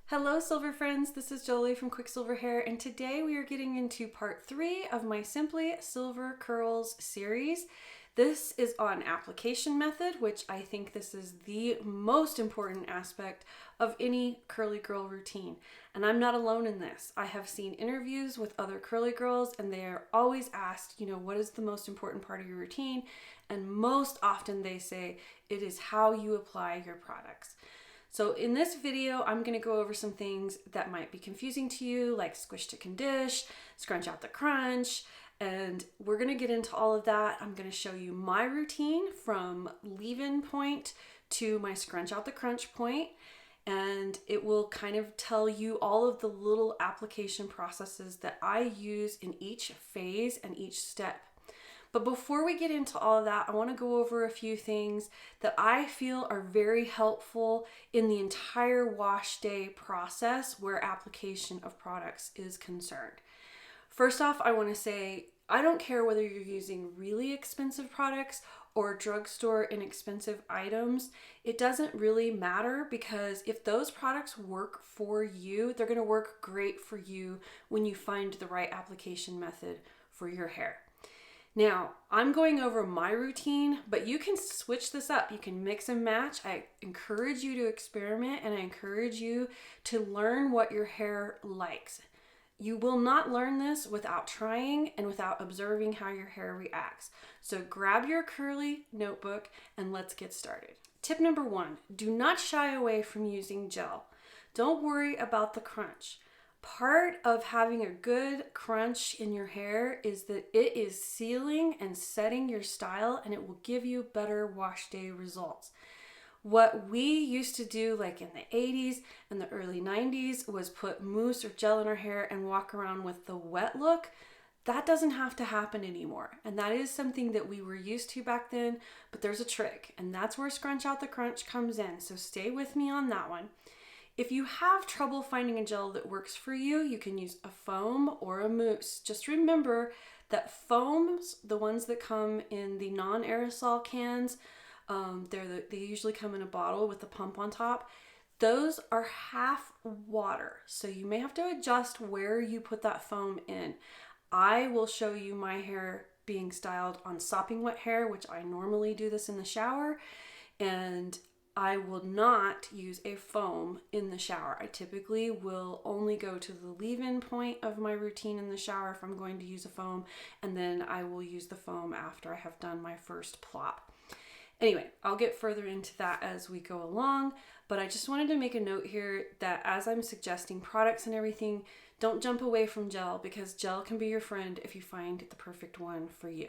Hello silver friends, this is Joli from 𝐒𝐄𝐄𝐍 Hair, and today we are getting into part 3 of my Simply Silver Curls series. This is on application method, which I think this is the most important aspect of any curly girl routine. And I'm not alone in this. I have seen interviews with other curly girls and they are always asked, what is the most important part of your routine? And most often they say it is how you apply your products. So in this video, I'm going to go over some things that might be confusing to you, like squish to condish, scrunch out the crunch, and we're going to get into all of that. I'm going to show you my routine from leave-in point to my scrunch out the crunch point, and it will kind of tell you all of the little application processes that I use in each phase and each step. But before we get into all of that, I want to go over a few things that I feel are very helpful in the entire wash day process where application of products is concerned. First off, I want to say, I don't care whether you're using really expensive products or drugstore inexpensive items. It doesn't really matter, because if those products work for you, they're going to work great for you when you find the right application method for your hair. Now, I'm going over my routine, but you can switch this up. You can mix and match. I encourage you to experiment, and I encourage you to learn what your hair likes. You will not learn this without trying and without observing how your hair reacts. So grab your curly notebook and let's get started. Tip number 1, do not shy away from using gel. Don't worry about the crunch. Part of having a good crunch in your hair is that it is sealing and setting your style, and it will give you better wash day results. What we used to do, like in the 80s and the early 90s, was put mousse or gel in our hair and walk around with the wet look. That doesn't have to happen anymore. And that is something that we were used to back then, but there's a trick, and that's where Scrunch Out the Crunch comes in. So stay with me on that one. If you have trouble finding a gel that works for you, you can use a foam or a mousse. Just remember that foams, the ones that come in the non-aerosol cans, they usually come in a bottle with a pump on top. Those are half water, so you may have to adjust where you put that foam in. I will show you my hair being styled on sopping wet hair, which I normally do this in the shower, and I will not use a foam in the shower. I typically will only go to the leave-in point of my routine in the shower if I'm going to use a foam, and then I will use the foam after I have done my first plop. Anyway, I'll get further into that as we go along, but I just wanted to make a note here that as I'm suggesting products and everything, don't jump away from gel, because gel can be your friend if you find the perfect one for you.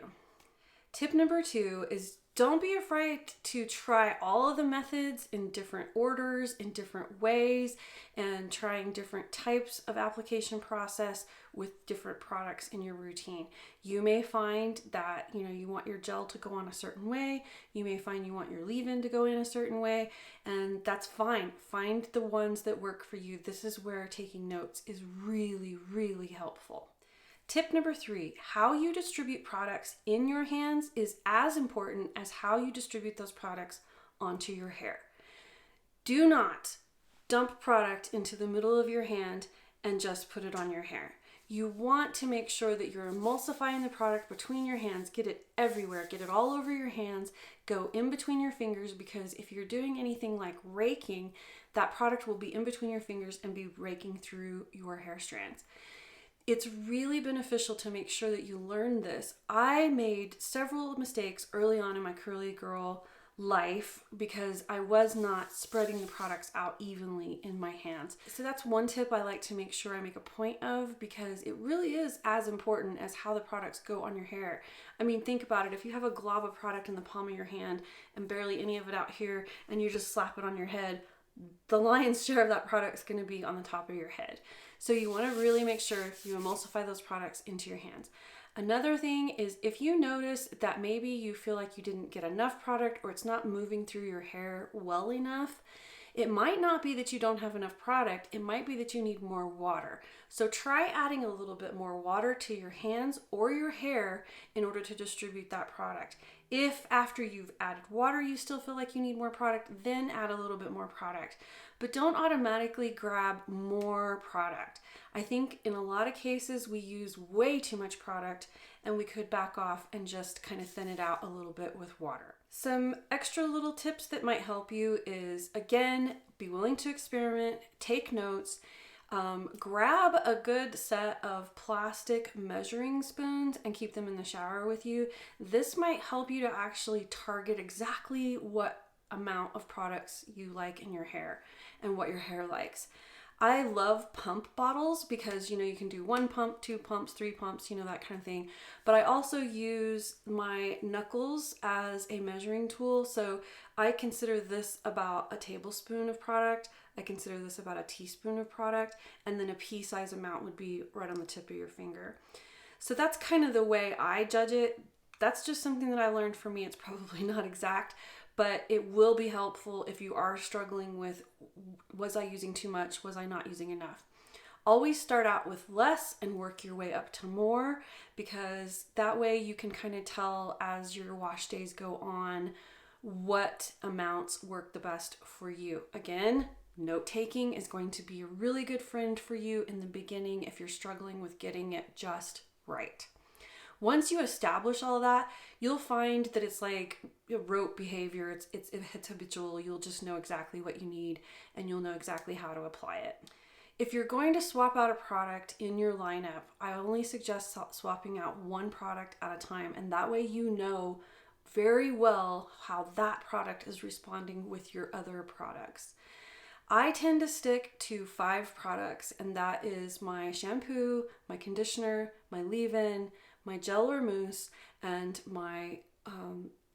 Tip number 2 is don't be afraid to try all of the methods in different orders, in different ways, and trying different types of application process with different products in your routine. You may find that you want your gel to go on a certain way. You may find you want your leave-in to go in a certain way, and that's fine. Find the ones that work for you. This is where taking notes is really, really helpful. Tip number 3, how you distribute products in your hands is as important as how you distribute those products onto your hair. Do not dump product into the middle of your hand and just put it on your hair. You want to make sure that you're emulsifying the product between your hands. Get it everywhere. Get it all over your hands. Go in between your fingers, because if you're doing anything like raking, that product will be in between your fingers and be raking through your hair strands. It's really beneficial to make sure that you learn this. I made several mistakes early on in my curly girl life because I was not spreading the products out evenly in my hands. So that's one tip I like to make sure I make a point of, because it really is as important as how the products go on your hair. I mean, think about it. If you have a glob of product in the palm of your hand and barely any of it out here, and you just slap it on your head, the lion's share of that product is going to be on the top of your head. So you want to really make sure you emulsify those products into your hands. Another thing is, if you notice that maybe you feel like you didn't get enough product or it's not moving through your hair well enough, It might not be that you don't have enough product, it might be that you need more water. So try adding a little bit more water to your hands or your hair in order to distribute that product. If after you've added water you still feel like you need more product, then add a little bit more product. But don't automatically grab more product. I think in a lot of cases we use way too much product and we could back off and just kind of thin it out a little bit with water. Some extra little tips that might help you is, again, be willing to experiment, take notes, grab a good set of plastic measuring spoons and keep them in the shower with you. This might help you to actually target exactly what amount of products you like in your hair and what your hair likes. I love pump bottles because, you know, you can do 1 pump, 2 pumps, 3 pumps, you know, that kind of thing. But I also use my knuckles as a measuring tool. So I consider this about a tablespoon of product. I consider this about a teaspoon of product. And then a pea size amount would be right on the tip of your finger. So that's kind of the way I judge it. That's just something that I learned for me. It's probably not exact, but it will be helpful if you are struggling with, was I using too much? Was I not using enough? Always start out with less and work your way up to more, because that way you can kind of tell as your wash days go on what amounts work the best for you. Again, note taking is going to be a really good friend for you in the beginning if you're struggling with getting it just right. Once you establish all of that, you'll find that it's like rote behavior. It's habitual. You'll just know exactly what you need and you'll know exactly how to apply it. If you're going to swap out a product in your lineup, I only suggest swapping out 1 product at a time, and that way you know very well how that product is responding with your other products. I tend to stick to 5 products, and that is my shampoo, my conditioner, my leave-in, my gel or mousse, and my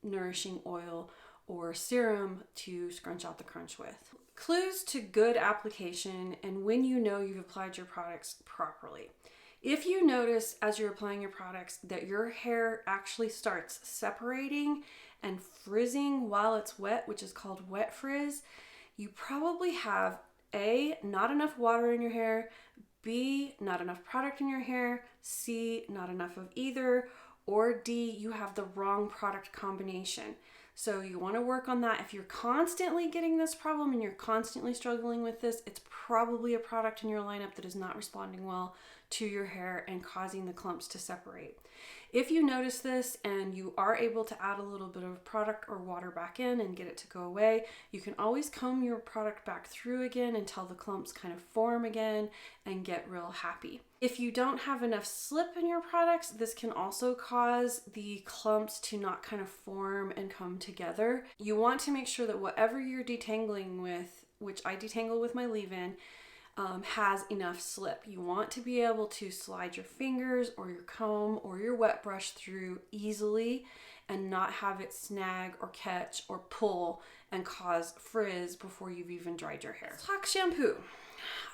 nourishing oil or serum to scrunch out the crunch with. Clues to good application and when you know you've applied your products properly. If you notice as you're applying your products that your hair actually starts separating and frizzing while it's wet, which is called wet frizz, you probably have A, not enough water in your hair, B, not enough product in your hair, C, not enough of either, or D, you have the wrong product combination. So you want to work on that. If you're constantly getting this problem and you're constantly struggling with this, it's probably a product in your lineup that is not responding well to your hair and causing the clumps to separate. If you notice this and you are able to add a little bit of product or water back in and get it to go away, you can always comb your product back through again until the clumps kind of form again and get real happy. If you don't have enough slip in your products, this can also cause the clumps to not kind of form and come together. You want to make sure that whatever you're detangling with, which I detangle with my leave-in, has enough slip. You want to be able to slide your fingers or your comb or your wet brush through easily and not have it snag or catch or pull and cause frizz before you've even dried your hair. Let's talk shampoo.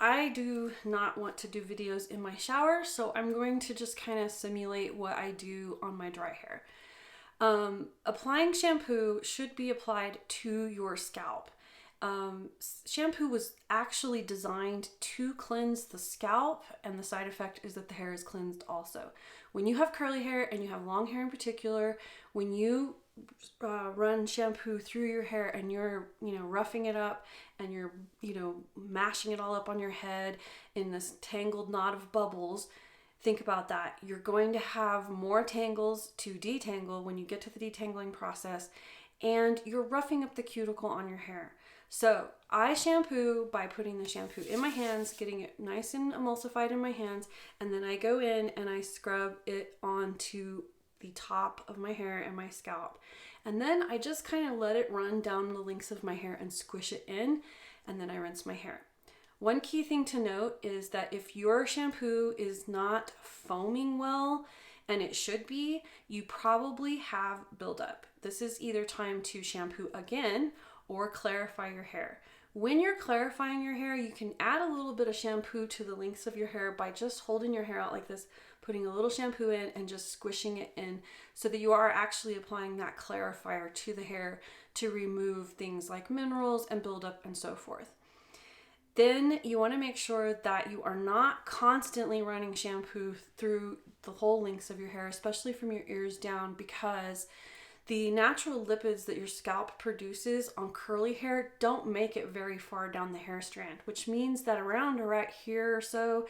I do not want to do videos in my shower, so I'm going to just kind of simulate what I do on my dry hair. Applying shampoo should be applied to your scalp. Shampoo was actually designed to cleanse the scalp, and the side effect is that the hair is cleansed also. When you have curly hair and you have long hair in particular, when you run shampoo through your hair and you're, roughing it up and you're, mashing it all up on your head in this tangled knot of bubbles, think about that. You're going to have more tangles to detangle when you get to the detangling process, and you're roughing up the cuticle on your hair. So I shampoo by putting the shampoo in my hands, getting it nice and emulsified in my hands, and then I go in and I scrub it onto the top of my hair and my scalp. And then I just kind of let it run down the lengths of my hair and squish it in, and then I rinse my hair. One key thing to note is that if your shampoo is not foaming well, and it should be, you probably have buildup. This is either time to shampoo again or clarify your hair. When you're clarifying your hair, you can add a little bit of shampoo to the lengths of your hair by just holding your hair out like this, putting a little shampoo in and just squishing it in so that you are actually applying that clarifier to the hair to remove things like minerals and buildup and so forth. Then you want to make sure that you are not constantly running shampoo through the whole lengths of your hair, especially from your ears down, because the natural lipids that your scalp produces on curly hair don't make it very far down the hair strand, which means that around right here or so,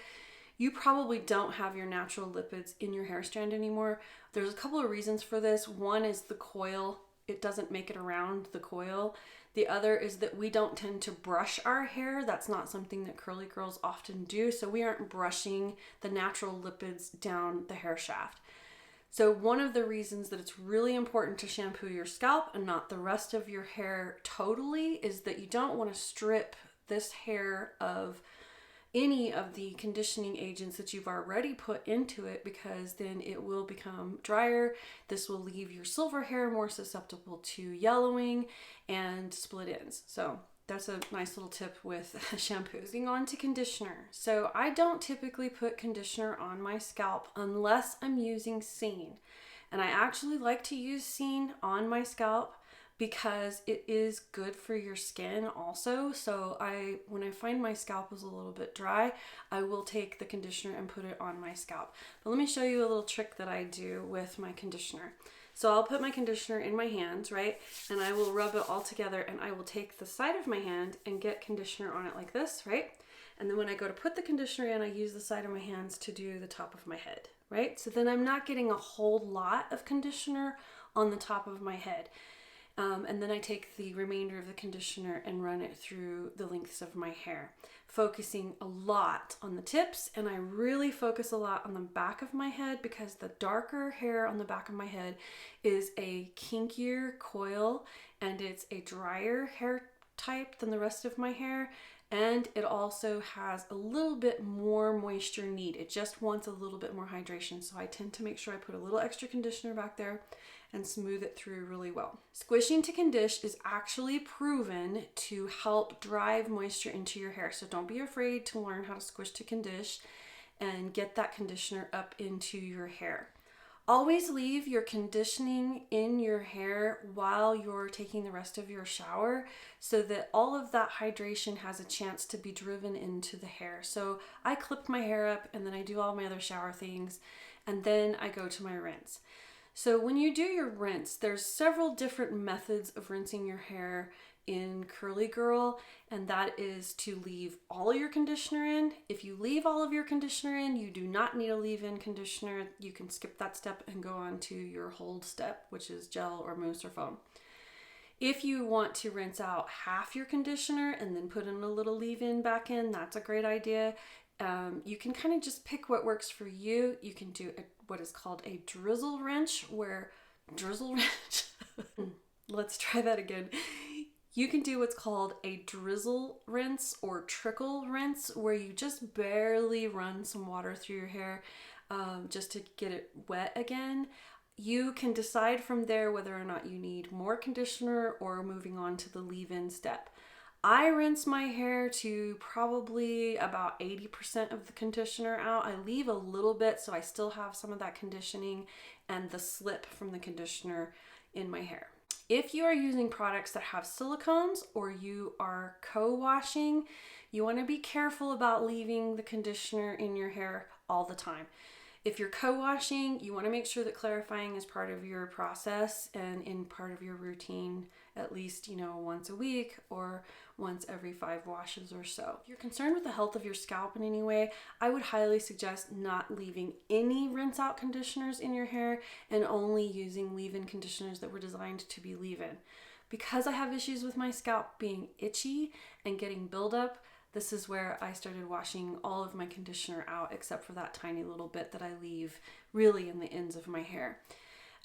you probably don't have your natural lipids in your hair strand anymore. There's a couple of reasons for this. One is the coil. It doesn't make it around the coil. The other is that we don't tend to brush our hair. That's not something that curly girls often do. So we aren't brushing the natural lipids down the hair shaft. So one of the reasons that it's really important to shampoo your scalp and not the rest of your hair totally is that you don't want to strip this hair of any of the conditioning agents that you've already put into it, because then it will become drier. This will leave your silver hair more susceptible to yellowing and split ends. So that's a nice little tip with shampoos. Moving on to conditioner. So I don't typically put conditioner on my scalp unless I'm using 𝐒𝐄𝐄𝐍. And I actually like to use 𝐒𝐄𝐄 on my scalp because it is good for your skin also. So when I find my scalp is a little bit dry, I will take the conditioner and put it on my scalp. But let me show you a little trick that I do with my conditioner. So I'll put my conditioner in my hands, right? And I will rub it all together, and I will take the side of my hand and get conditioner on it like this, right? And then when I go to put the conditioner in, I use the side of my hands to do the top of my head, right? So then I'm not getting a whole lot of conditioner on the top of my head. And then I take the remainder of the conditioner and run it through the lengths of my hair, focusing a lot on the tips, and I really focus a lot on the back of my head because the darker hair on the back of my head is a kinkier coil, and it's a drier hair type than the rest of my hair, and it also has a little bit more moisture need. It just wants a little bit more hydration, so I tend to make sure I put a little extra conditioner back there and smooth it through really well. Squishing to condish is actually proven to help drive moisture into your hair. So don't be afraid to learn how to squish to condish and get that conditioner up into your hair. Always leave your conditioning in your hair while you're taking the rest of your shower so that all of that hydration has a chance to be driven into the hair. So I clip my hair up and then I do all my other shower things, and then I go to my rinse. So when you do your rinse, there's several different methods of rinsing your hair in Curly Girl, and that is to leave all your conditioner in. If you leave all of your conditioner in, you do not need a leave-in conditioner. You can skip that step and go on to your hold step, which is gel or mousse or foam. If you want to rinse out half your conditioner and then put in a little leave-in back in, that's a great idea. You can kind of just pick what works for you. You can do what is called a drizzle rinse, let's try that again. You can do what's called a drizzle rinse or trickle rinse, where you just barely run some water through your hair just to get it wet again. You can decide from there whether or not you need more conditioner or moving on to the leave-in step. I rinse my hair to probably about 80% of the conditioner out. I leave a little bit so I still have some of that conditioning and the slip from the conditioner in my hair. If you are using products that have silicones or you are co-washing, you want to be careful about leaving the conditioner in your hair all the time. If you're co-washing, you want to make sure that clarifying is part of your process and in part of your routine, at least, once a week or once every 5 washes or so. If you're concerned with the health of your scalp in any way, I would highly suggest not leaving any rinse out conditioners in your hair and only using leave-in conditioners that were designed to be leave-in. Because I have issues with my scalp being itchy and getting buildup, this is where I started washing all of my conditioner out except for that tiny little bit that I leave really in the ends of my hair.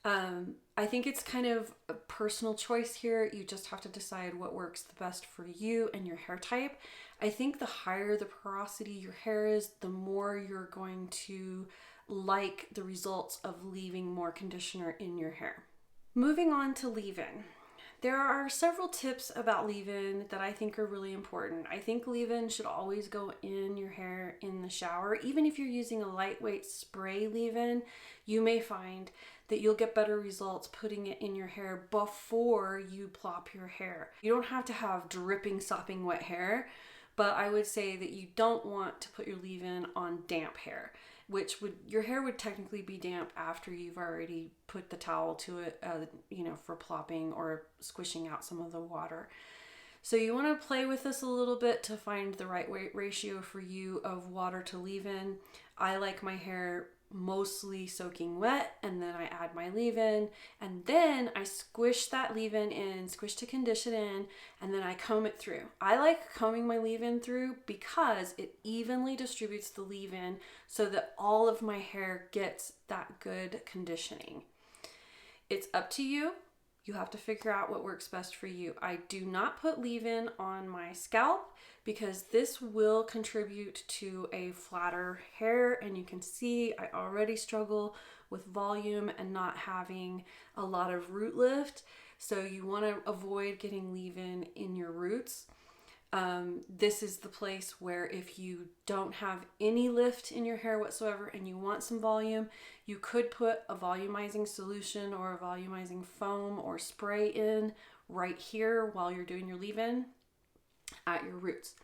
I think it's kind of a personal choice here. You just have to decide what works the best for you and your hair type. I think the higher the porosity your hair is, the more you're going to like the results of leaving more conditioner in your hair. Moving on to leave-in. There are several tips about leave-in that I think are really important. I think leave-in should always go in your hair in the shower. Even if you're using a lightweight spray leave-in, you may find that you'll get better results putting it in your hair before you plop your hair. You don't have to have dripping, sopping wet hair, but I would say that you don't want to put your leave-in on damp hair, which your hair would technically be damp after you've already put the towel to it, for plopping or squishing out some of the water. So you want to play with this a little bit to find the right weight ratio for you of water to leave-in. I like my hair mostly soaking wet, and then I add my leave-in, and then I squish that leave-in in, squish to condition in, and then I comb it through. I like combing my leave-in through because it evenly distributes the leave-in so that all of my hair gets that good conditioning. It's up to you. You have to figure out what works best for you. I do not put leave-in on my scalp because this will contribute to a flatter hair, and you can see I already struggle with volume and not having a lot of root lift. So you want to avoid getting leave-in in your roots. This is the place where if you don't have any lift in your hair whatsoever and you want some volume, you could put a volumizing solution or a volumizing foam or spray in right here while you're doing your leave-in at your roots.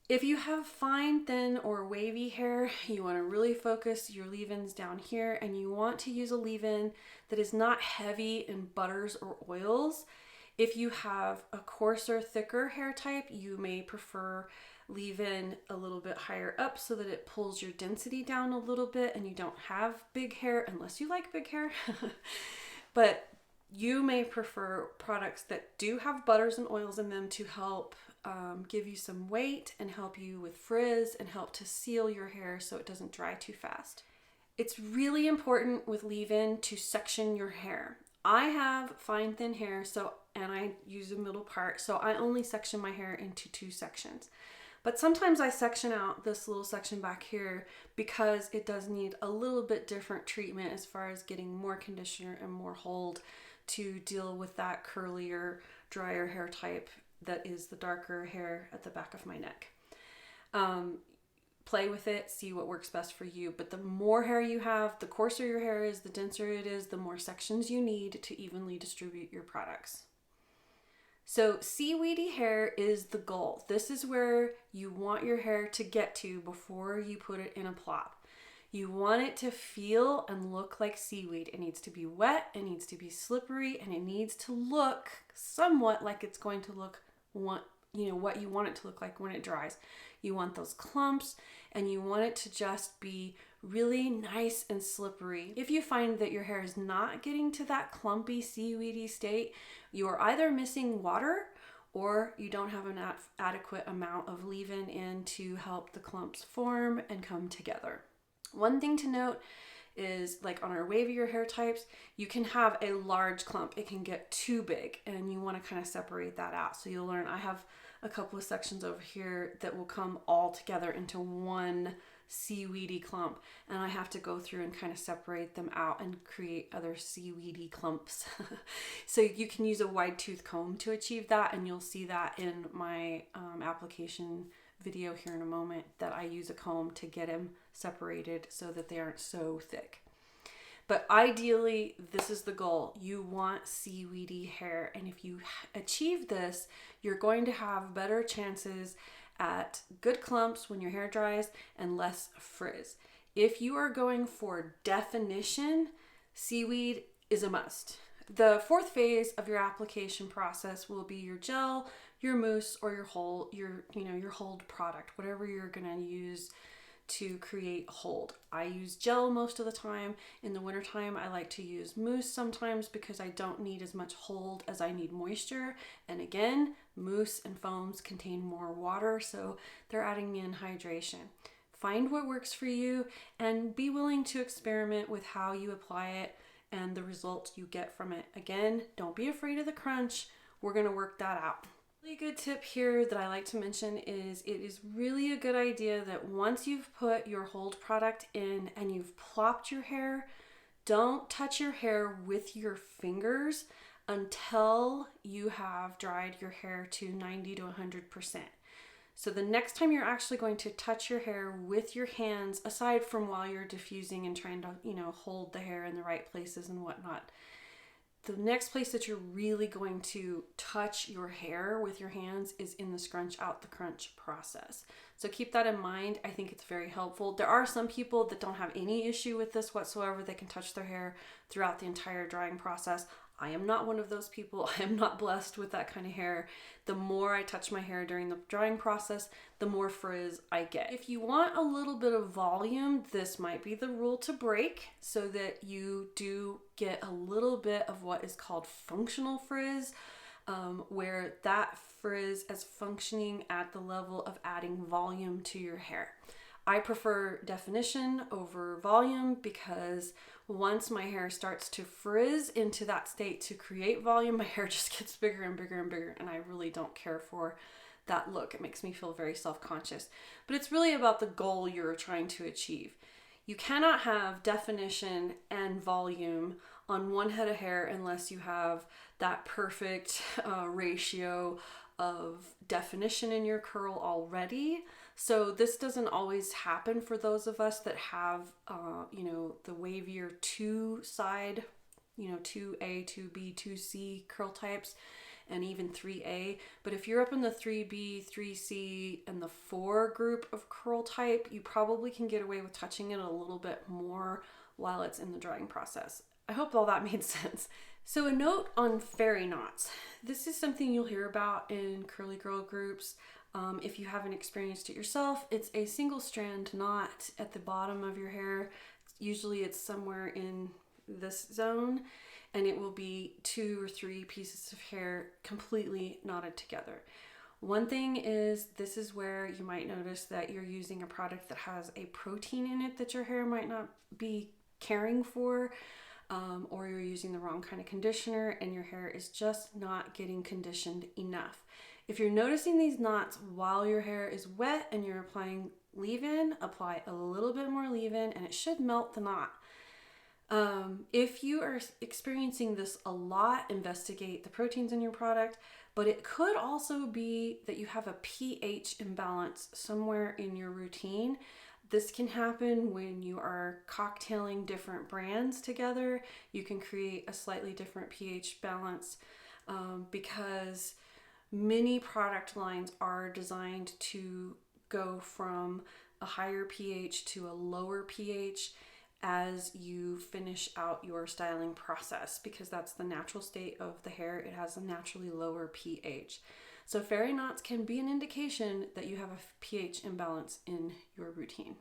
If you have fine, thin, or wavy hair, you want to really focus your leave-ins down here, and you want to use a leave-in that is not heavy in butters or oils. If you have a coarser, thicker hair type, you may prefer leave-in a little bit higher up so that it pulls your density down a little bit and you don't have big hair, unless you like big hair. But you may prefer products that do have butters and oils in them to help give you some weight and help you with frizz and help to seal your hair so it doesn't dry too fast. It's really important with leave-in to section your hair. I have fine, thin hair, and I use a middle part, so I only section my hair into 2 sections. But sometimes I section out this little section back here because it does need a little bit different treatment as far as getting more conditioner and more hold to deal with that curlier, drier hair type that is the darker hair at the back of my neck. Play with it, see what works best for you. But the more hair you have, the coarser your hair is, the denser it is, the more sections you need to evenly distribute your products. So Seaweedy Hair is the goal. This is where you want your hair to get to before you put it in a plop. You want it to feel and look like seaweed. It needs to be wet, it needs to be slippery, and it needs to look somewhat like it's going to look what you want it to look like when it dries. You want those clumps, and you want it to just be really nice and slippery. If you find that your hair is not getting to that clumpy, seaweedy state, you are either missing water or you don't have an adequate amount of leave-in in to help the clumps form and come together. One thing to note is, like on our wavier hair types, you can have a large clump. It can get too big, and you want to kind of separate that out. So you'll learn, I have a couple of sections over here that will come all together into one seaweedy clump, and I have to go through and kind of separate them out and create other seaweedy clumps. So you can use a wide tooth comb to achieve that, and you'll see that in my application video here in a moment, that I use a comb to get them separated so that they aren't so thick. But ideally, this is the goal. You want seaweedy hair, and if you achieve this, you're going to have better chances at good clumps when your hair dries and less frizz. If you are going for definition, seaweed is a must. The 4th phase of your application process will be your gel, your mousse, or your hold product, whatever you're gonna use to create hold. I use gel most of the time. In the wintertime, I like to use mousse sometimes because I don't need as much hold as I need moisture. And again, mousse and foams contain more water, so they're adding in hydration. Find what works for you and be willing to experiment with how you apply it and the results you get from it. Again, don't be afraid of the crunch. We're gonna work that out. Really good tip here that I like to mention is it is really a good idea that once you've put your hold product in and you've plopped your hair, don't touch your hair with your fingers until you have dried your hair to 90 to 100%. So the next time you're actually going to touch your hair with your hands, aside from while you're diffusing and trying to, hold the hair in the right places and whatnot, the next place that you're really going to touch your hair with your hands is in the Scrunch Out the Crunch process. So keep that in mind. I think it's very helpful. There are some people that don't have any issue with this whatsoever. They can touch their hair throughout the entire drying process. I am not one of those people. I am not blessed with that kind of hair. The more I touch my hair during the drying process, the more frizz I get. If you want a little bit of volume, this might be the rule to break so that you do get a little bit of what is called functional frizz, where that frizz is functioning at the level of adding volume to your hair. I prefer definition over volume because once my hair starts to frizz into that state to create volume, my hair just gets bigger and bigger and bigger, and I really don't care for that look. It makes me feel very self-conscious. But it's really about the goal you're trying to achieve. You cannot have definition and volume on one head of hair unless you have that perfect ratio of definition in your curl already. So this doesn't always happen for those of us that have, the wavier 2 side, 2A, 2B, 2C curl types, and even 3A. But if you're up in the 3B, 3C, and the 4 group of curl type, you probably can get away with touching it a little bit more while it's in the drying process. I hope all that made sense. So a note on fairy knots. This is something you'll hear about in curly girl groups. If you haven't experienced it yourself, it's a single strand knot at the bottom of your hair. Usually it's somewhere in this zone, and it will be 2 or 3 pieces of hair completely knotted together. One thing is, this is where you might notice that you're using a product that has a protein in it that your hair might not be caring for, or you're using the wrong kind of conditioner and your hair is just not getting conditioned enough. If you're noticing these knots while your hair is wet and you're applying leave-in, apply a little bit more leave-in and it should melt the knot. If you are experiencing this a lot, investigate the proteins in your product, but it could also be that you have a pH imbalance somewhere in your routine. This can happen when you are cocktailing different brands together. You can create a slightly different pH balance because many product lines are designed to go from a higher pH to a lower pH as you finish out your styling process, because that's the natural state of the hair. It has a naturally lower pH. So fairy knots can be an indication that you have a pH imbalance in your routine.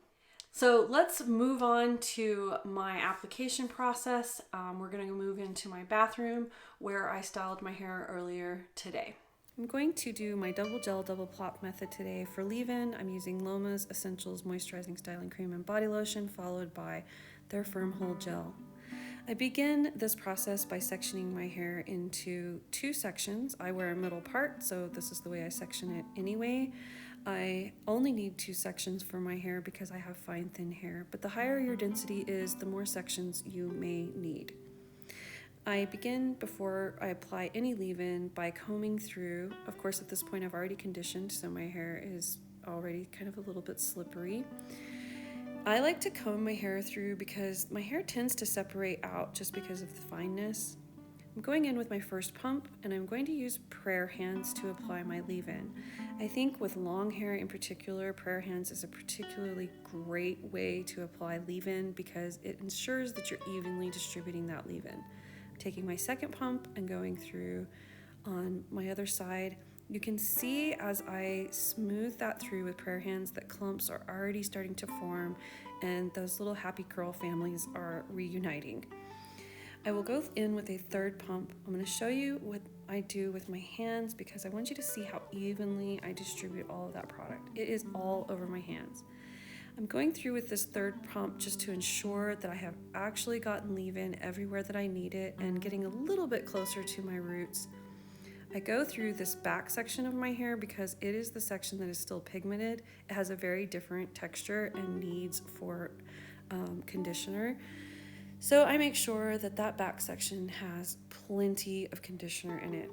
So let's move on to my application process. We're going to move into my bathroom where I styled my hair earlier today. I'm going to do my double gel, double plop method today. For leave-in, I'm using Loma's Essentials Moisturizing Styling Cream and Body Lotion, followed by their Firm Hold Gel. I begin this process by sectioning my hair into 2 sections. I wear a middle part, so this is the way I section it anyway. I only need 2 sections for my hair because I have fine, thin hair, but the higher your density is, the more sections you may need. I begin before I apply any leave-in by combing through. Of course, at this point I've already conditioned, so my hair is already kind of a little bit slippery. I like to comb my hair through because my hair tends to separate out just because of the fineness. I'm going in with my first pump, and I'm going to use prayer hands to apply my leave-in. I think with long hair in particular, prayer hands is a particularly great way to apply leave-in because it ensures that you're evenly distributing that leave-in. Taking my second pump and going through on my other side, you can see as I smooth that through with prayer hands that clumps are already starting to form and those little happy curl families are reuniting. I will go in with a third pump. I'm going to show you what I do with my hands because I want you to see how evenly I distribute all of that product. It is all over my hands. I'm going through with this third pump just to ensure that I have actually gotten leave-in everywhere that I need it and getting a little bit closer to my roots. I go through this back section of my hair because it is the section that is still pigmented. It has a very different texture and needs for conditioner. So I make sure that that back section has plenty of conditioner in it.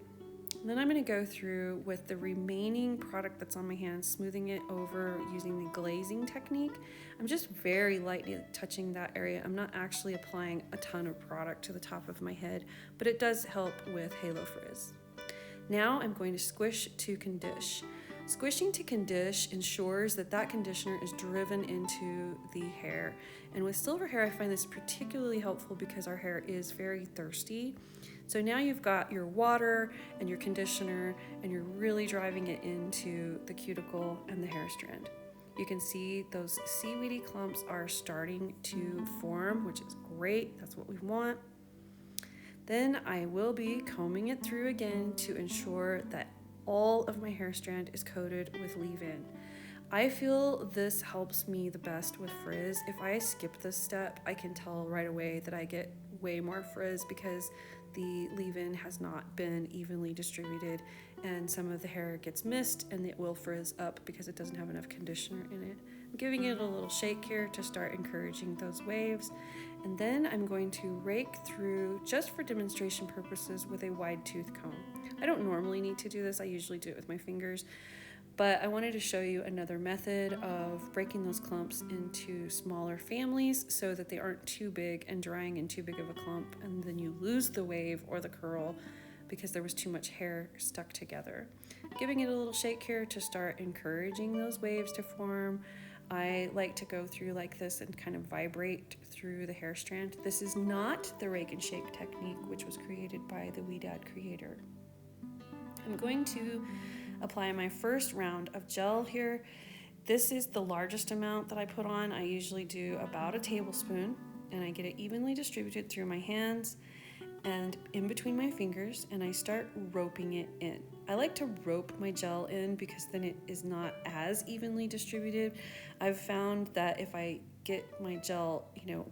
And then I'm going to go through with the remaining product that's on my hands, smoothing it over using the glazing technique. I'm just very lightly touching that area. I'm not actually applying a ton of product to the top of my head, but it does help with halo frizz. Now I'm going to squish to condish. Squishing to condish ensures that that conditioner is driven into the hair. And with silver hair, I find this particularly helpful because our hair is very thirsty. So now you've got your water and your conditioner, and you're really driving it into the cuticle and the hair strand. You can see those seaweedy clumps are starting to form, which is great. That's what we want. Then I will be combing it through again to ensure that all of my hair strand is coated with leave-in. I feel this helps me the best with frizz. If I skip this step, I can tell right away that I get way more frizz because the leave-in has not been evenly distributed and some of the hair gets missed and it will frizz up because it doesn't have enough conditioner in it. I'm giving it a little shake here to start encouraging those waves. And then I'm going to rake through, just for demonstration purposes, with a wide tooth comb. I don't normally need to do this, I usually do it with my fingers, but I wanted to show you another method of breaking those clumps into smaller families so that they aren't too big and drying in too big of a clump, and then you lose the wave or the curl because there was too much hair stuck together. Giving it a little shake here to start encouraging those waves to form. I like to go through like this and kind of vibrate through the hair strand. This is not the rake and shake technique, which was created by the 𝐜𝐸𝐿 creator. I'm going to apply my first round of gel here. This is the largest amount that I put on. I usually do about a tablespoon, and I get it evenly distributed through my hands and in between my fingers, and I start roping it in. I like to rope my gel in because then it is not as evenly distributed. I've found that if I get my gel,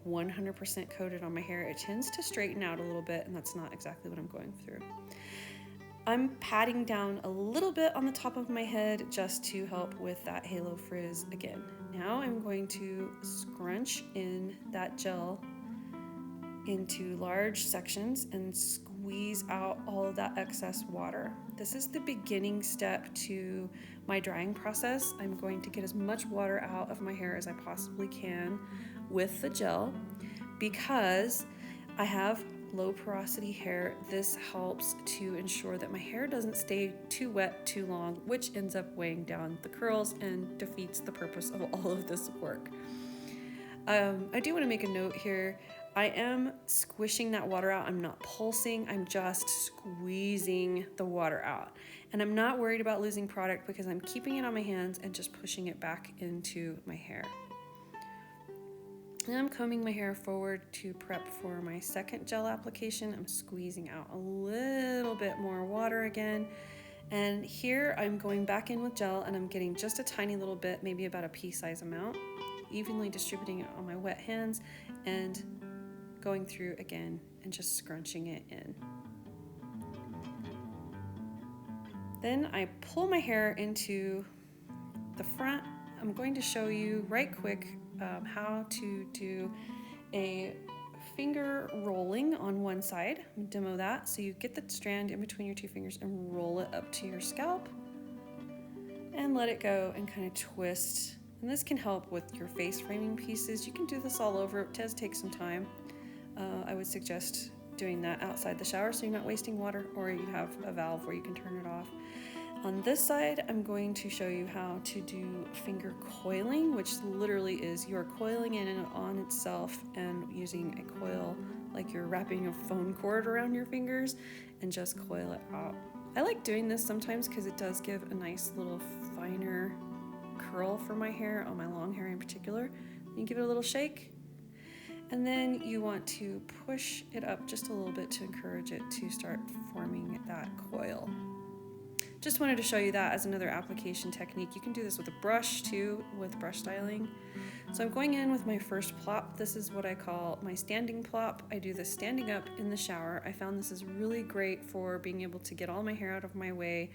100% coated on my hair, it tends to straighten out a little bit, and that's not exactly what I'm going through. I'm patting down a little bit on the top of my head just to help with that halo frizz again. Now I'm going to scrunch in that gel into large sections and squeeze out all of that excess water. This is the beginning step to my drying process. I'm going to get as much water out of my hair as I possibly can with the gel. Because I have low porosity hair, this helps to ensure that my hair doesn't stay too wet too long, which ends up weighing down the curls and defeats the purpose of all of this work. I do want to make a note here. I am squishing that water out. I'm not pulsing, I'm just squeezing the water out. And I'm not worried about losing product because I'm keeping it on my hands and just pushing it back into my hair. And I'm combing my hair forward to prep for my second gel application. I'm squeezing out a little bit more water again. And here I'm going back in with gel and I'm getting just a tiny little bit, maybe about a pea size amount, evenly distributing it on my wet hands and going through again and just scrunching it in. Then I pull my hair into the front. I'm going to show you right quick how to do a finger rolling on one side. Demo that. So you get the strand in between your two fingers and roll it up to your scalp and let it go and kind of twist. And this can help with your face framing pieces. You can do this all over. It does take some time. I would suggest doing that outside the shower so you're not wasting water, or you have a valve where you can turn it off. On this side, I'm going to show you how to do finger coiling, which literally is you're coiling in and on itself and using a coil like you're wrapping a phone cord around your fingers and just coil it out. I like doing this sometimes because it does give a nice little finer curl for my hair, on my long hair in particular. You give it a little shake, and then you want to push it up just a little bit to encourage it to start forming that coil. Just wanted to show you that as another application technique. You can do this with a brush too, with brush styling. So I'm going in with my first plop. This is what I call my standing plop. I do this standing up in the shower. I found this is really great for being able to get all my hair out of my way.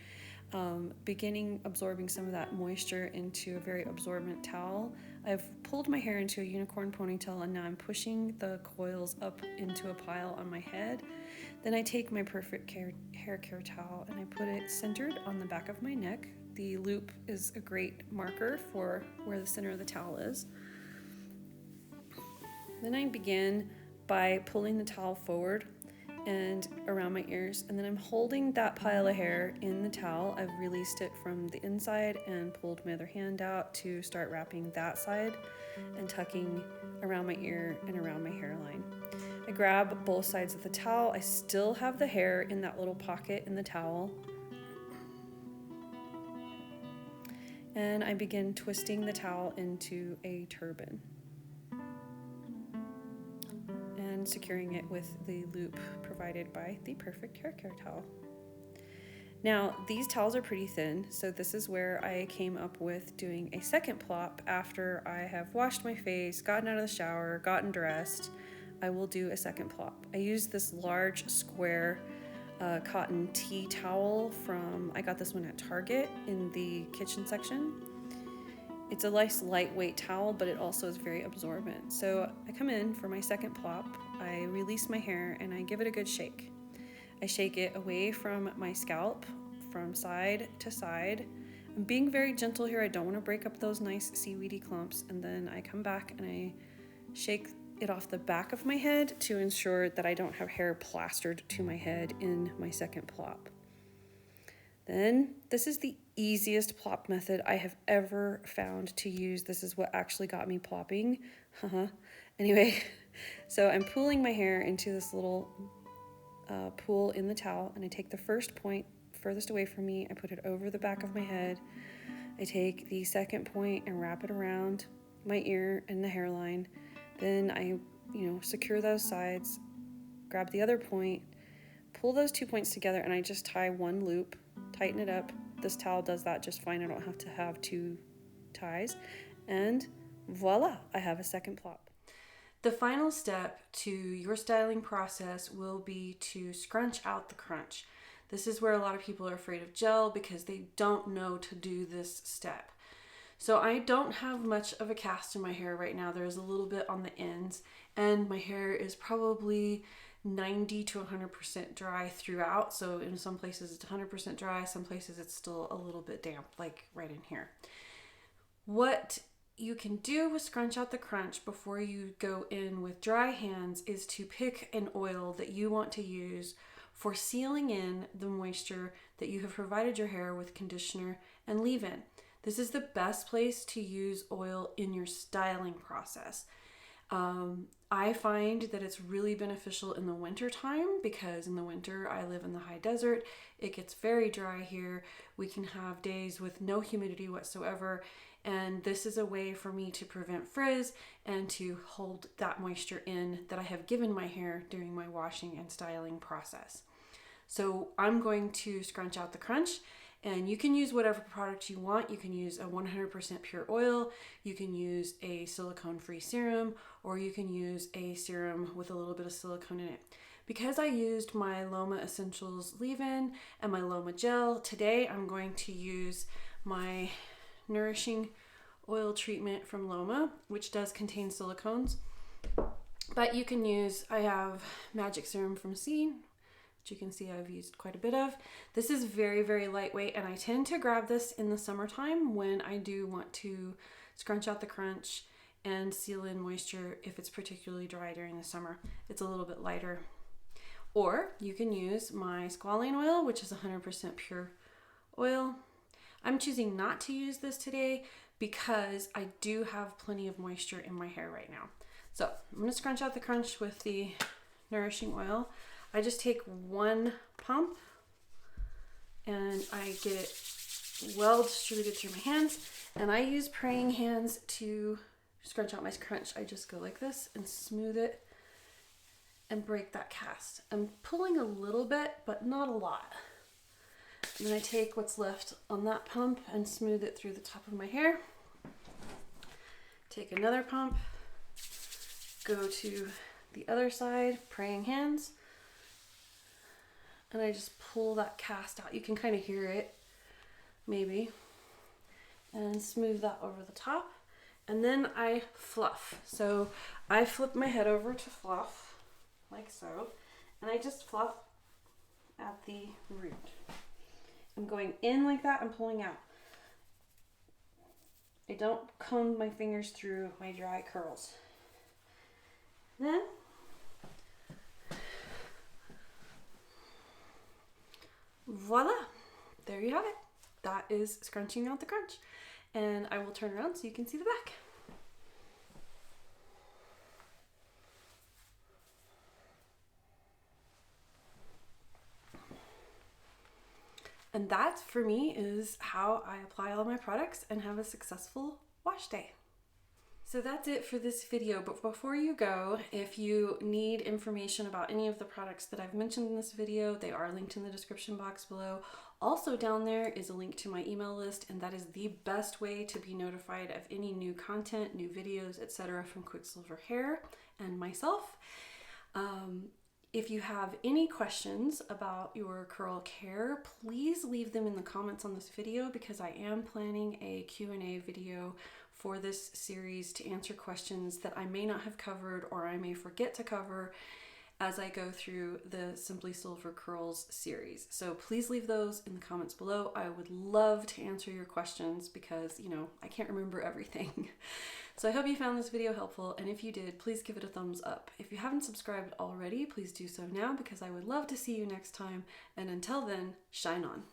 beginning absorbing some of that moisture into a very absorbent towel. I've pulled my hair into a unicorn ponytail and now I'm pushing the coils up into a pile on my head. Then I take my perfect hair care towel and I put it centered on the back of my neck. The loop is a great marker for where the center of the towel is. Then I begin by pulling the towel forward and around my ears, and then I'm holding that pile of hair in the towel. I've released it from the inside and pulled my other hand out to start wrapping that side and tucking around my ear and around my hairline. I grab both sides of the towel. I still have the hair in that little pocket in the towel. And I begin twisting the towel into a turban and securing it with the loop provided by the perfect hair care towel. Now, these towels are pretty thin, so this is where I came up with doing a second plop after I have washed my face, gotten out of the shower, gotten dressed. I will do a second plop. I use this large square cotton tea towel I got this one at Target in the kitchen section. It's a nice lightweight towel, but it also is very absorbent. So I come in for my second plop, I release my hair and I give it a good shake. I shake it away from my scalp, from side to side. I'm being very gentle here. I don't want to break up those nice seaweedy clumps. And then I come back and I shake it off the back of my head to ensure that I don't have hair plastered to my head in my second plop. Then this is the easiest plop method I have ever found to use. This is what actually got me plopping. Anyway, so I'm pulling my hair into this little pool in the towel, and I take the first point furthest away from me. I put it over the back of my head. I take the second point and wrap it around my ear and the hairline. Then I, secure those sides, grab the other point, pull those 2 points together, and I just tie one loop, tighten it up. This towel does that just fine. I don't have to have two ties. And voila, I have a second plop. The final step to your styling process will be to scrunch out the crunch. This is where a lot of people are afraid of gel because they don't know to do this step. So I don't have much of a cast in my hair right now. There's a little bit on the ends, and my hair is probably 90 to 100% dry throughout. So in some places it's 100% dry, some places it's still a little bit damp, like right in here. What you can do with Scrunch Out the Crunch before you go in with dry hands is to pick an oil that you want to use for sealing in the moisture that you have provided your hair with conditioner and leave-in. This is the best place to use oil in your styling process. I find that it's really beneficial in the winter time because in the winter I live in the high desert. It gets very dry here. We can have days with no humidity whatsoever, and this is a way for me to prevent frizz and to hold that moisture in that I have given my hair during my washing and styling process. So I'm going to scrunch out the crunch. And you can use whatever product you want. You can use a 100% pure oil, you can use a silicone-free serum, or you can use a serum with a little bit of silicone in it. Because I used my Loma Essentials leave-in and my Loma gel, today I'm going to use my nourishing oil treatment from Loma, which does contain silicones. But you can use, I have Magic Serum from 𝐜𝐶, which you can see I've used quite a bit of. This is very, very lightweight, and I tend to grab this in the summertime when I do want to scrunch out the crunch and seal in moisture if it's particularly dry during the summer. It's a little bit lighter. Or you can use my squalane oil, which is 100% pure oil. I'm choosing not to use this today because I do have plenty of moisture in my hair right now. So I'm gonna scrunch out the crunch with the nourishing oil. I just take one pump and I get it well distributed through my hands, and I use praying hands to scrunch out my crunch. I just go like this and smooth it and break that cast. I'm pulling a little bit, but not a lot. And then I take what's left on that pump and smooth it through the top of my hair. Take another pump, go to the other side, praying hands, and I just pull that cast out. You can kind of hear it maybe, and smooth that over the top. And then I fluff. So I flip my head over to fluff, like so, and I just fluff at the root. I'm going in like that, I'm pulling out. I don't comb my fingers through my dry curls. Then voila, there you have it. That is scrunching out the crunch. And I will turn around so you can see the back. And that, for me, is how I apply all my products and have a successful wash day. So that's it for this video, but before you go, if you need information about any of the products that I've mentioned in this video, they are linked in the description box below. Also down there is a link to my email list, and that is the best way to be notified of any new content, new videos, etc. from Quicksilver Hair and myself. If you have any questions about your curl care, please leave them in the comments on this video, because I am planning a Q&A video for this series to answer questions that I may not have covered or I may forget to cover as I go through the Simply Silver Curls series. So please leave those in the comments below. I would love to answer your questions because, you know, I can't remember everything. So I hope you found this video helpful, and if you did, please give it a thumbs up. If you haven't subscribed already, please do so now, because I would love to see you next time, and until then, shine on.